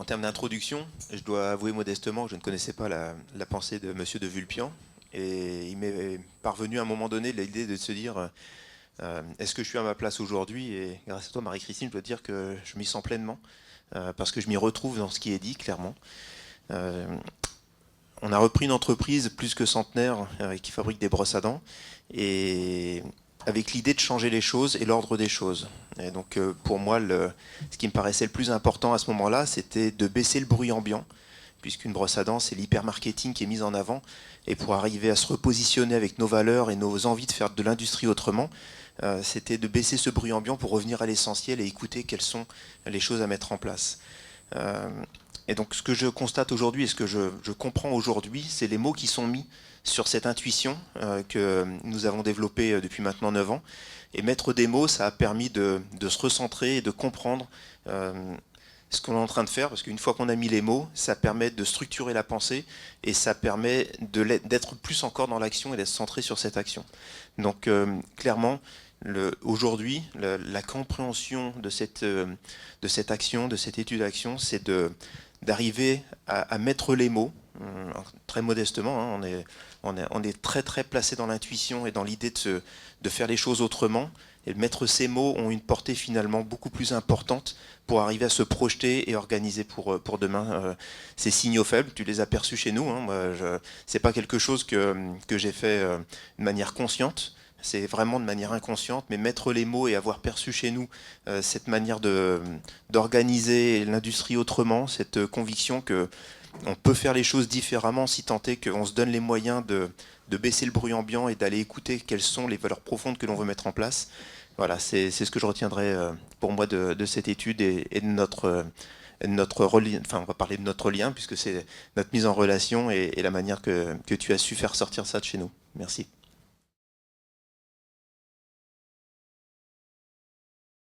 termes d'introduction, je dois avouer modestement que je ne connaissais pas la pensée de Monsieur de Vulpian. Et il m'est parvenu à un moment donné l'idée de se dire est-ce que je suis à ma place aujourd'hui? Et grâce à toi, Marie-Christine, je dois te dire que je m'y sens pleinement, parce que je m'y retrouve dans ce qui est dit, clairement. Euh, on a repris une entreprise plus que centenaire qui fabrique des brosses à dents, et avec l'idée de changer les choses et l'ordre des choses. Et donc pour moi, ce qui me paraissait le plus important à ce moment-là, c'était de baisser le bruit ambiant, puisqu'une brosse à dents, c'est l'hypermarketing qui est mis en avant. Et pour arriver à se repositionner avec nos valeurs et nos envies de faire de l'industrie autrement, c'était de baisser ce bruit ambiant pour revenir à l'essentiel et écouter quelles sont les choses à mettre en place. Euh, et donc ce que je constate aujourd'hui et ce que je comprends aujourd'hui, c'est les mots qui sont mis sur cette intuition que nous avons développée depuis maintenant 9 ans. Et mettre des mots, ça a permis de se recentrer et de comprendre ce qu'on est en train de faire, parce qu'une fois qu'on a mis les mots, ça permet de structurer la pensée et ça permet d'être plus encore dans l'action et d'être centré sur cette action. Donc clairement, aujourd'hui, la compréhension de cette action, de cette étude d'action, c'est d'arriver à mettre les mots, très modestement, hein, on est très très placé dans l'intuition et dans l'idée de faire les choses autrement. Et mettre ces mots ont une portée finalement beaucoup plus importante pour arriver à se projeter et organiser pour demain. Ces signaux faibles, tu les as perçus chez nous. Hein, c'est pas quelque chose que j'ai fait de manière consciente. C'est vraiment de manière inconsciente, mais mettre les mots et avoir perçu chez nous cette manière d'organiser l'industrie autrement, cette conviction que on peut faire les choses différemment si tant est qu'on se donne les moyens de baisser le bruit ambiant et d'aller écouter quelles sont les valeurs profondes que l'on veut mettre en place. Voilà, c'est ce que je retiendrai pour moi de cette étude et de enfin on va parler de notre lien puisque c'est notre mise en relation et la manière que tu as su faire sortir ça de chez nous. Merci.